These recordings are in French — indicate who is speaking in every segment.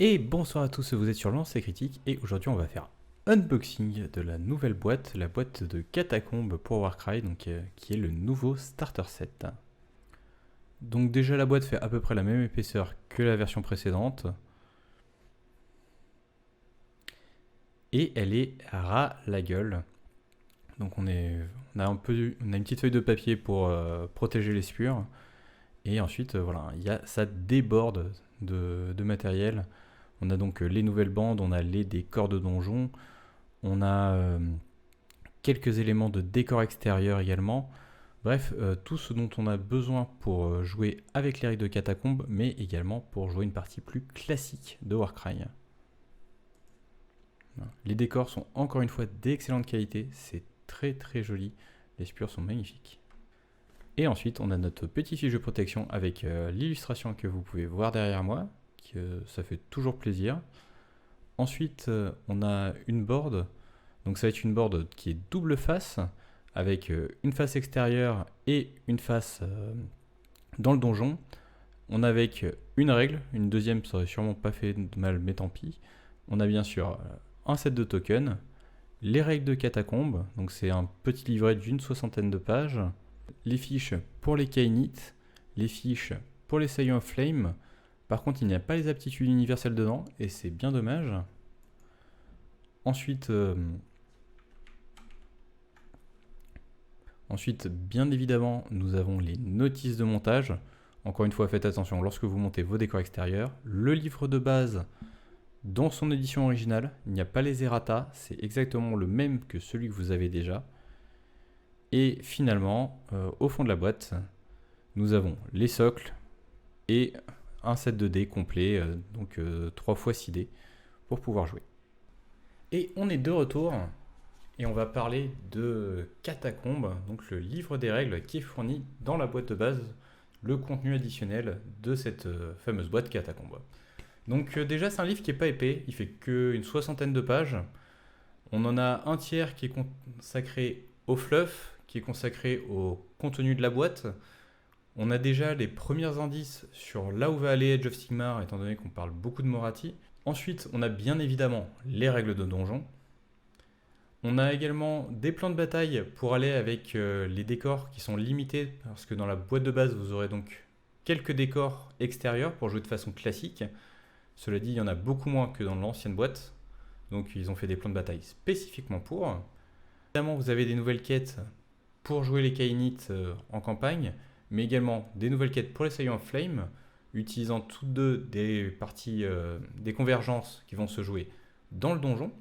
Speaker 1: Et bonsoir à tous, vous êtes sur Lancer Critique et aujourd'hui on va faire unboxing de la nouvelle boîte, la boîte de Catacombes pour Warcry, donc, qui est le nouveau starter set. Donc déjà la boîte fait à peu près la même épaisseur que la version précédente. Et elle est ras la gueule. Donc on a une petite feuille de papier pour protéger les spures. Et ensuite voilà, ça déborde de matériel. On a donc les nouvelles bandes, on a les décors de donjon, on a quelques éléments de décor extérieur également. Bref, tout ce dont on a besoin pour jouer avec les règles de Catacombes, mais également pour jouer une partie plus classique de Warcry. Les décors sont encore une fois d'excellente qualité, c'est très très joli, les spures sont magnifiques. Et ensuite, on a notre petit fiche de protection avec l'illustration que vous pouvez voir derrière moi, ça fait toujours plaisir. Ensuite, on a une board, donc ça va être une board qui est double face, avec une face extérieure et une face dans le donjon. On a avec une règle, une deuxième ça aurait sûrement pas fait de mal, mais tant pis. On a bien sûr un set de tokens, les règles de Catacombes, donc c'est un petit livret d'une 60aine de pages, les fiches pour les Kainites, les fiches pour les Saillants of Flame. Par contre, il n'y a pas les aptitudes universelles dedans, et c'est bien dommage. Ensuite, bien évidemment, nous avons les notices de montage. Encore une fois, faites attention lorsque vous montez vos décors extérieurs. Le livre de base dans son édition originale, il n'y a pas les errata, c'est exactement le même que celui que vous avez déjà. Et finalement, au fond de la boîte, nous avons les socles et un set de dés complet, donc 3 x 6 dés pour pouvoir jouer. Et on est de retour et on va parler de Catacombes, donc le livre des règles qui est fourni dans la boîte de base, le contenu additionnel de cette fameuse boîte Catacombes. Donc déjà c'est un livre qui n'est pas épais, il fait qu'une 60aine de pages. On en a un tiers qui est consacré au fluff, qui est consacré au contenu de la boîte. On a déjà les premiers indices sur là où va aller Age of Sigmar, étant donné qu'on parle beaucoup de Morathi. Ensuite, on a bien évidemment les règles de donjon. On a également des plans de bataille pour aller avec les décors qui sont limités, parce que dans la boîte de base, vous aurez donc quelques décors extérieurs pour jouer de façon classique. Cela dit, il y en a beaucoup moins que dans l'ancienne boîte, donc ils ont fait des plans de bataille spécifiquement pour. Évidemment, vous avez des nouvelles quêtes pour jouer les Kainites en campagne, mais également des nouvelles quêtes pour les Saillants of Flame, utilisant toutes deux des parties, des convergences qui vont se jouer dans le donjon.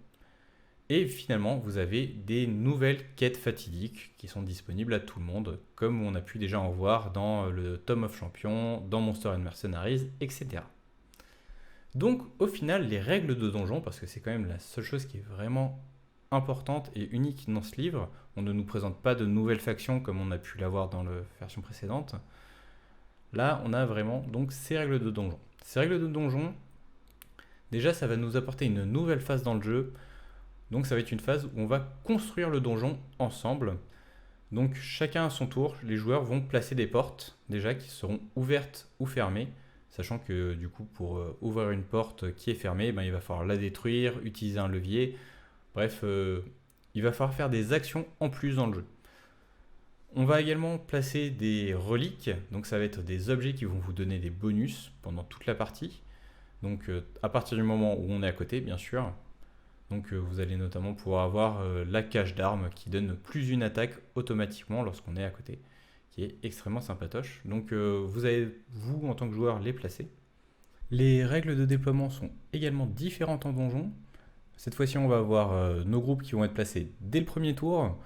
Speaker 1: Et finalement, vous avez des nouvelles quêtes fatidiques qui sont disponibles à tout le monde, comme on a pu déjà en voir dans le Tome of Champions, dans Monster and Mercenaries, etc. Donc au final, les règles de donjon, parce que c'est quand même la seule chose qui est vraiment importante et unique dans ce livre, on ne nous présente pas de nouvelles factions comme on a pu l'avoir dans la version précédente. Là, on a vraiment donc ces règles de donjon. Ces règles de donjon, déjà, ça va nous apporter une nouvelle phase dans le jeu. Donc ça va être une phase où on va construire le donjon ensemble. Donc chacun à son tour, les joueurs vont placer des portes déjà qui seront ouvertes ou fermées, sachant que du coup pour ouvrir une porte qui est fermée, il va falloir la détruire, utiliser un levier. Bref, il va falloir faire des actions en plus dans le jeu. On va également placer des reliques, donc ça va être des objets qui vont vous donner des bonus pendant toute la partie. Donc à partir du moment où on est à côté, bien sûr. Donc vous allez notamment pouvoir avoir la cache d'armes qui donne plus une attaque automatiquement lorsqu'on est à côté, qui est extrêmement sympatoche. Donc vous allez, vous en tant que joueur, les placer. Les règles de déploiement sont également différentes en donjon. Cette fois-ci, on va avoir nos groupes qui vont être placés dès le premier tour,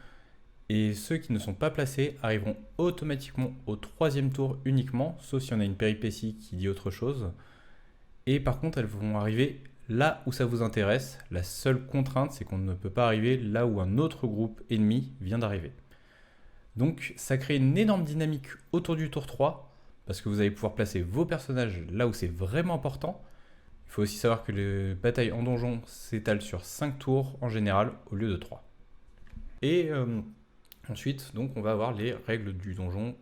Speaker 1: et ceux qui ne sont pas placés arriveront automatiquement au troisième tour uniquement, sauf si on a une péripétie qui dit autre chose. Et par contre, elles vont arriver là où ça vous intéresse. La seule contrainte, c'est qu'on ne peut pas arriver là où un autre groupe ennemi vient d'arriver. Donc ça crée une énorme dynamique autour du tour 3, parce que vous allez pouvoir placer vos personnages là où c'est vraiment important. Il faut aussi savoir que les batailles en donjon s'étalent sur 5 tours en général au lieu de 3. Et ensuite, donc, on va avoir les règles du donjon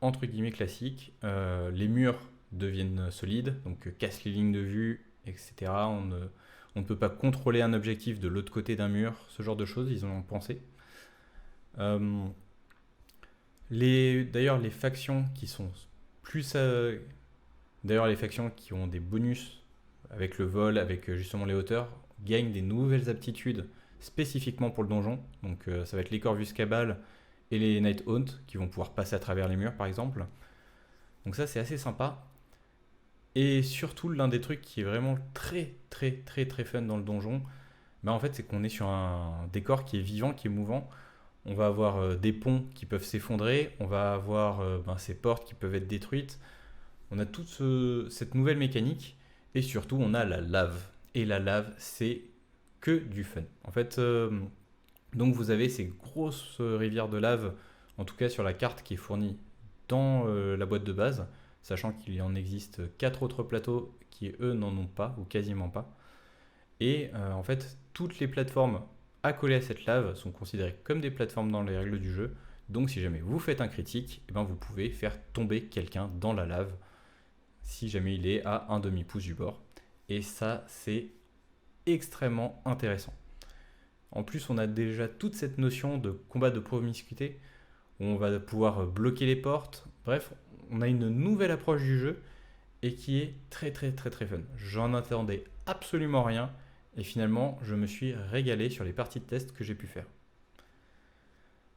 Speaker 1: entre guillemets classiques. Les murs deviennent solides, donc cassent les lignes de vue etc. On ne peut pas contrôler un objectif de l'autre côté d'un mur, ce genre de choses, ils en ont pensé. Euh, D'ailleurs, les factions qui sont plus... D'ailleurs, les factions qui ont des bonus avec le vol, avec justement les hauteurs, gagnent des nouvelles aptitudes spécifiquement pour le donjon. Donc ça va être les Corvus Cabal et les Night Haunt qui vont pouvoir passer à travers les murs par exemple. Donc ça c'est assez sympa. Et surtout l'un des trucs qui est vraiment très très très très fun dans le donjon, bah en fait c'est qu'on est sur un décor qui est vivant, qui est mouvant. On va avoir des ponts qui peuvent s'effondrer, on va avoir ces portes qui peuvent être détruites. On a toute cette nouvelle mécanique et surtout on a la lave. Et la lave c'est que du fun. En fait, donc vous avez ces grosses rivières de lave, en tout cas sur la carte qui est fournie dans la boîte de base, sachant qu'il en existe 4 autres plateaux qui eux n'en ont pas ou quasiment pas. Et en fait, toutes les plateformes accolées à cette lave sont considérées comme des plateformes dans les règles du jeu. Donc si jamais vous faites un critique, eh ben, vous pouvez faire tomber quelqu'un dans la lave si jamais il est à un demi-pouce du bord. Et ça, c'est extrêmement intéressant. En plus, on a déjà toute cette notion de combat de promiscuité, où on va pouvoir bloquer les portes. Bref, on a une nouvelle approche du jeu, et qui est très très très très fun. J'en attendais absolument rien, et finalement, je me suis régalé sur les parties de test que j'ai pu faire.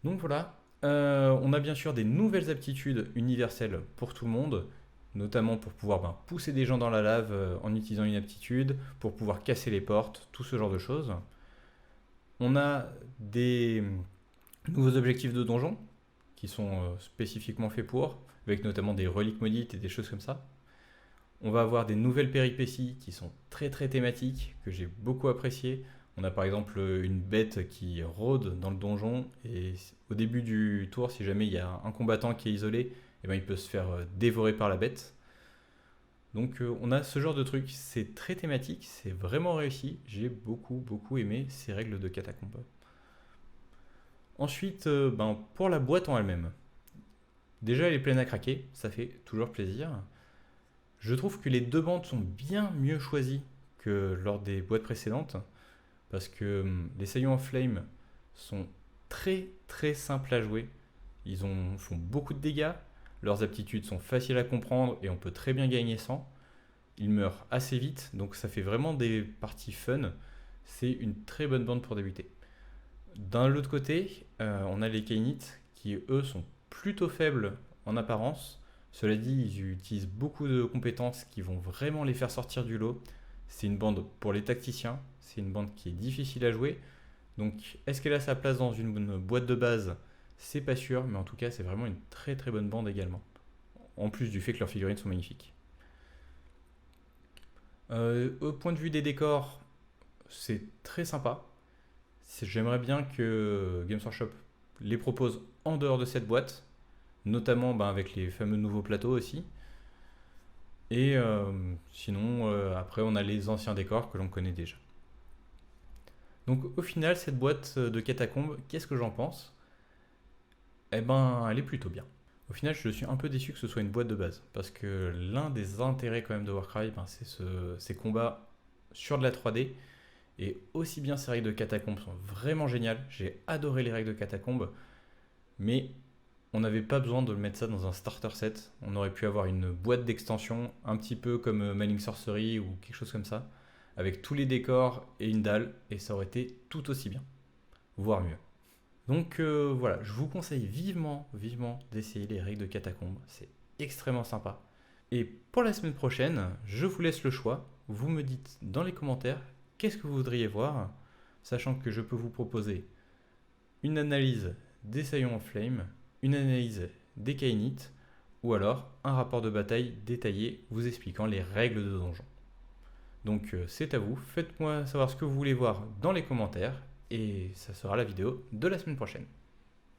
Speaker 1: Donc voilà, on a bien sûr des nouvelles aptitudes universelles pour tout le monde, notamment pour pouvoir pousser des gens dans la lave en utilisant une aptitude, pour pouvoir casser les portes, tout ce genre de choses. On a des nouveaux objectifs de donjon qui sont spécifiquement faits pour, avec notamment des reliques maudites et des choses comme ça. On va avoir des nouvelles péripéties qui sont très très thématiques, que j'ai beaucoup appréciées. On a par exemple une bête qui rôde dans le donjon et au début du tour, si jamais il y a un combattant qui est isolé, eh ben, il peut se faire dévorer par la bête. Donc on a ce genre de truc, c'est très thématique, c'est vraiment réussi. J'ai beaucoup aimé ces règles de catacombe. Ensuite, pour la boîte en elle-même. Déjà elle est pleine à craquer, ça fait toujours plaisir. Je trouve que les deux bandes sont bien mieux choisies que lors des boîtes précédentes, parce que les Saillons of Flame sont très très simples à jouer. Font beaucoup de dégâts, leurs aptitudes sont faciles à comprendre et on peut très bien gagner sans. Ils meurent assez vite, donc ça fait vraiment des parties fun. C'est une très bonne bande pour débuter. D'un autre côté, on a les Kainites qui eux sont plutôt faibles en apparence. Cela dit, ils utilisent beaucoup de compétences qui vont vraiment les faire sortir du lot. C'est une bande pour les tacticiens, c'est une bande qui est difficile à jouer. Donc est-ce qu'elle a sa place dans une boîte de base? C'est pas sûr, mais en tout cas c'est vraiment une très très bonne bande également. En plus du fait que leurs figurines sont magnifiques. Au point de vue des décors, c'est très sympa. J'aimerais bien que Games Workshop les propose en dehors de cette boîte, notamment avec les fameux nouveaux plateaux aussi. Et sinon, après, on a les anciens décors que l'on connaît déjà. Donc au final, cette boîte de catacombes, qu'est-ce que j'en pense? Eh ben, elle est plutôt bien. Au final, je suis un peu déçu que ce soit une boîte de base, parce que l'un des intérêts quand même de Warcry, c'est ces combats sur de la 3D, et aussi bien ces règles de catacombes sont vraiment géniales. J'ai adoré les règles de catacombes, mais on n'avait pas besoin de mettre ça dans un starter set. On aurait pu avoir une boîte d'extension, un petit peu comme Manning Sorcery ou quelque chose comme ça, avec tous les décors et une dalle, et ça aurait été tout aussi bien, voire mieux. Donc voilà, je vous conseille vivement d'essayer les règles de catacombes, c'est extrêmement sympa. Et pour la semaine prochaine, je vous laisse le choix, vous me dites dans les commentaires qu'est-ce que vous voudriez voir, sachant que je peux vous proposer une analyse des Saillons of Flame, une analyse des Kainites, ou alors un rapport de bataille détaillé vous expliquant les règles de donjon. Donc c'est à vous, faites-moi savoir ce que vous voulez voir dans les commentaires, et ça sera la vidéo de la semaine prochaine.